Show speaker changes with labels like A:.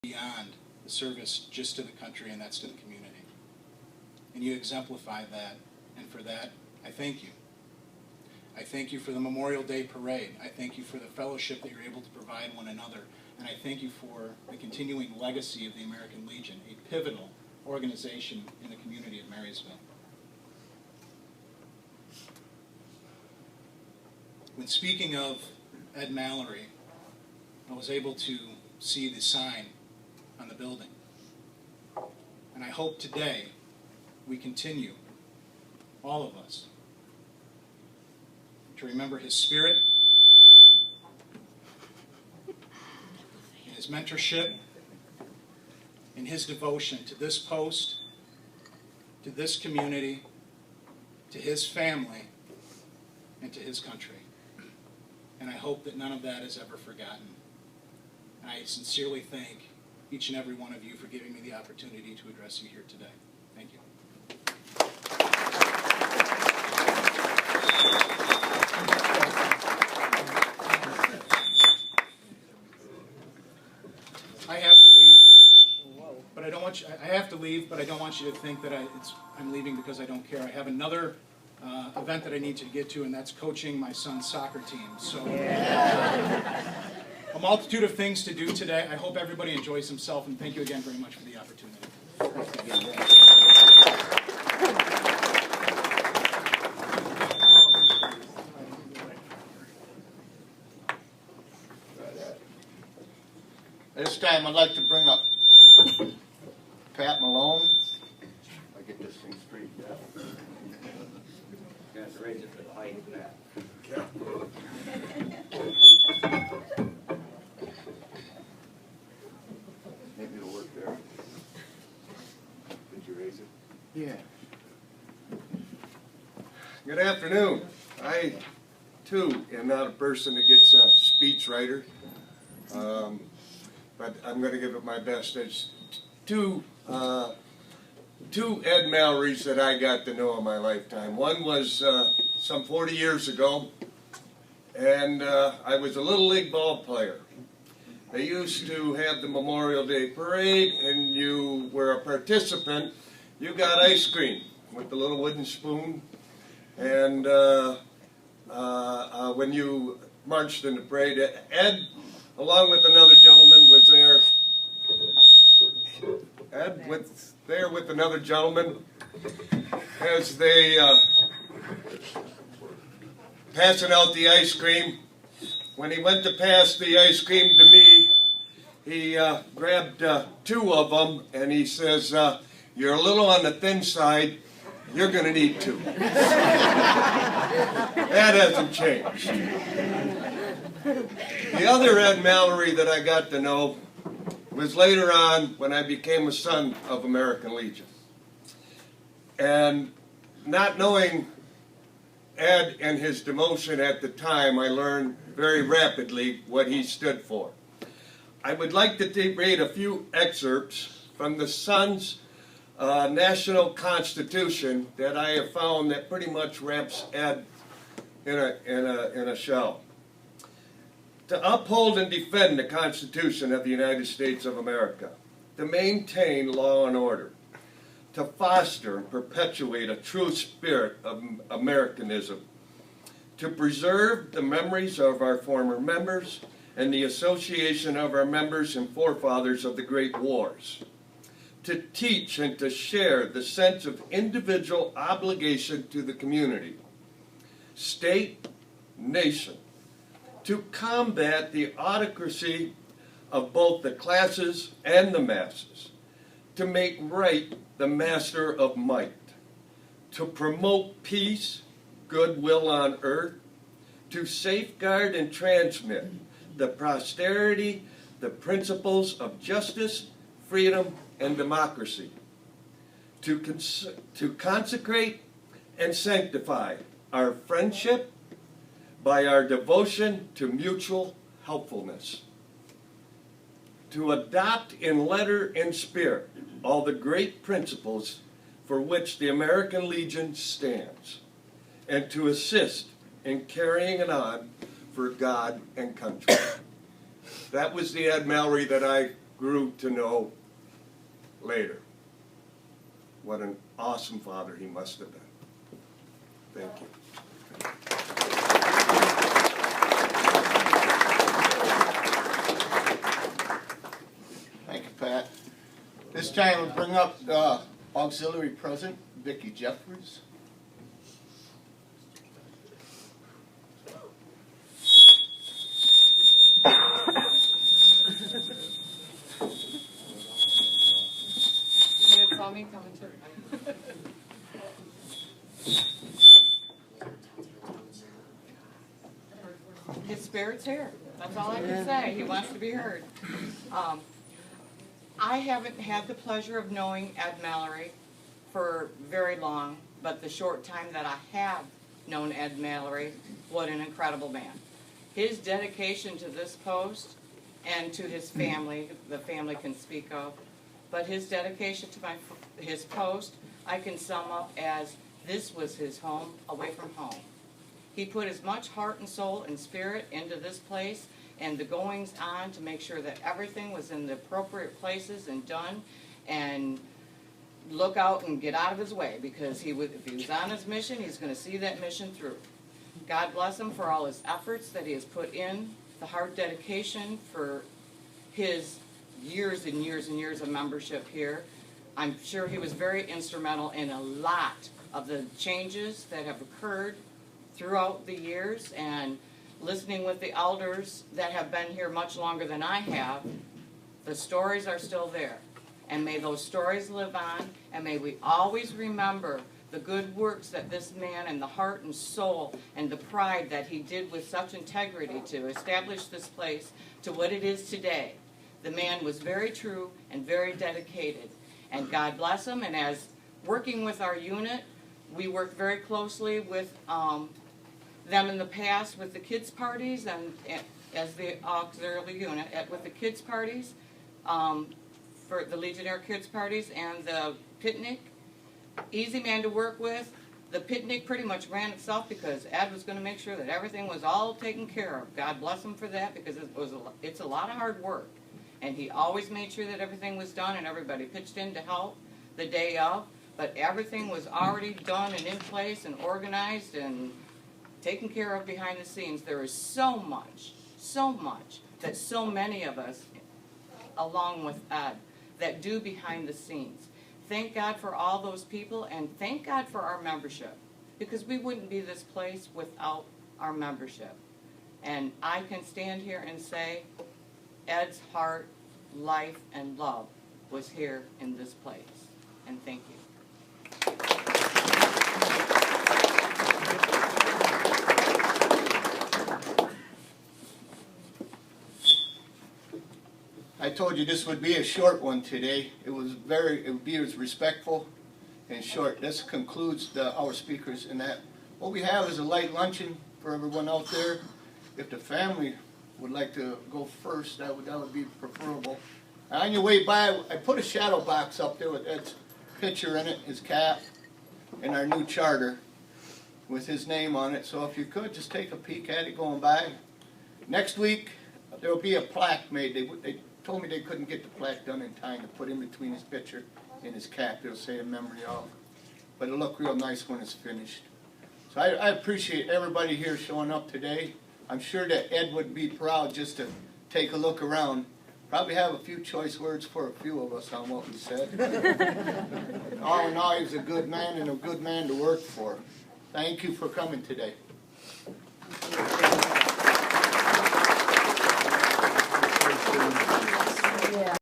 A: beyond the service just to the country, and that's to the community. And you exemplified that, and for that, I thank you. I thank you for the Memorial Day Parade. I thank you for the fellowship that you're able to provide one another. And I thank you for the continuing legacy of the American Legion, a pivotal organization in the community of Marysville. When speaking of Ed Mallory, I was able to see the sign on the building. And I hope today we continue, all of us, to remember his spirit, and his mentorship, and his devotion to this post, to this community, to his family, and to his country. And I hope that none of that is ever forgotten. And I sincerely thank each and every one of you for giving me the opportunity to address you here today. Thank you. I have to leave, but I don't want you. I have to leave, but I don't want you to think that I'm leaving because I don't care. I have another event that I need to get to, and that's coaching my son's soccer team. So, a multitude of things to do today. I hope everybody enjoys himself, and thank you again very much for the opportunity.
B: This time I'd like to bring up Pat Malone. I get this thing straight.
C: You have to raise it for the height of that.
B: Maybe it'll work there. Did you raise it? Yeah. Good afternoon. I, too, am not a person that gets a speech writer. But I'm going to give it my best. There's two Ed Malorys that I got to know in my lifetime. One was some 40 years ago, and I was a Little League ball player. They used to have the Memorial Day Parade, and you were a participant. You got ice cream with the little wooden spoon, and when you marched in the parade, Ed, along with another gentleman, was there. Ed was there with another gentleman as they passing out the ice cream. When he went to pass the ice cream to me, he grabbed two of them and he says, "You're a little on the thin side. You're going to need two." That hasn't changed. The other Ed Mallory that I got to know was later on when I became a son of American Legion. And not knowing Ed and his devotion at the time, I learned very rapidly what he stood for. I would like to read a few excerpts from the Son's National Constitution that I have found that pretty much wraps Ed in a shell. To uphold and defend the Constitution of the United States of America, to maintain law and order, to foster and perpetuate a true spirit of Americanism, to preserve the memories of our former members and the association of our members and forefathers of the great wars, to teach and to share the sense of individual obligation to the community, state, nation, to combat the autocracy of both the classes and the masses, to make right the master of might, to promote peace, goodwill on earth, to safeguard and transmit the prosperity, the principles of justice, freedom, and democracy, to consecrate and sanctify our friendship by our devotion to mutual helpfulness, to adopt in letter and spirit all the great principles for which the American Legion stands, and to assist in carrying it on for God and country. That was the Ed Mallory that I grew to know later. What an awesome father he must have been. Thank you.
D: Thank you, Pat. This time we'll bring up auxiliary president, Vicki Jeffries.
E: Hey, it's all me coming too. His spirit's here. That's all I can say. He wants to be heard. I haven't had the pleasure of knowing Ed Mallory for very long, but the short time that I have known Ed Mallory, what an incredible man. His dedication to this post and to his family, the family can speak of, but his dedication to his post, I can sum up as this was his home away from home. He put as much heart and soul and spirit into this place and the goings on to make sure that everything was in the appropriate places and done, and look out and get out of his way, because if he was on his mission, he's going to see that mission through. God bless him for all his efforts that he has put in, the hard dedication for his years and years and years of membership here. I'm sure he was very instrumental in a lot of the changes that have occurred throughout the years, and listening with the elders that have been here much longer than I have, the stories are still there. And may those stories live on, and may we always remember the good works that this man and the heart and soul and the pride that he did with such integrity to establish this place to what it is today. The man was very true and very dedicated. And God bless him. And as working with our unit, we worked very closely with them in the past with the kids' parties, and as the auxiliary unit with the kids' parties, for the Legionnaire kids' parties and the picnic. Easy man to work with. The picnic pretty much ran itself because Ed was going to make sure that everything was all taken care of. God bless him for that, because it's a lot of hard work. And he always made sure that everything was done and everybody pitched in to help the day of. But everything was already done and in place and organized and taken care of behind the scenes. There is so much that so many of us, along with Ed, that do behind the scenes. Thank God for all those people, and thank God for our membership, because we wouldn't be this place without our membership. And I can stand here and say Ed's heart, life, and love was here in this place. And thank you.
D: I told you this would be a short one today. It would be as respectful and short. This concludes our speakers in that. What we have is a light luncheon for everyone out there. If the family would like to go first, that would be preferable. And on your way by, I put a shadow box up there with Ed's picture in it, his cap, and our new charter with his name on it. So if you could, just take a peek at it going by. Next week, there will be a plaque made. They told me they couldn't get the plaque done in time to put in between his picture and his cap. It'll say in memory of. But it'll look real nice when it's finished. So I appreciate everybody here showing up today. I'm sure that Ed would be proud just to take a look around. Probably have a few choice words for a few of us on what we said. All in all, he's a good man and a good man to work for. Thank you for coming today.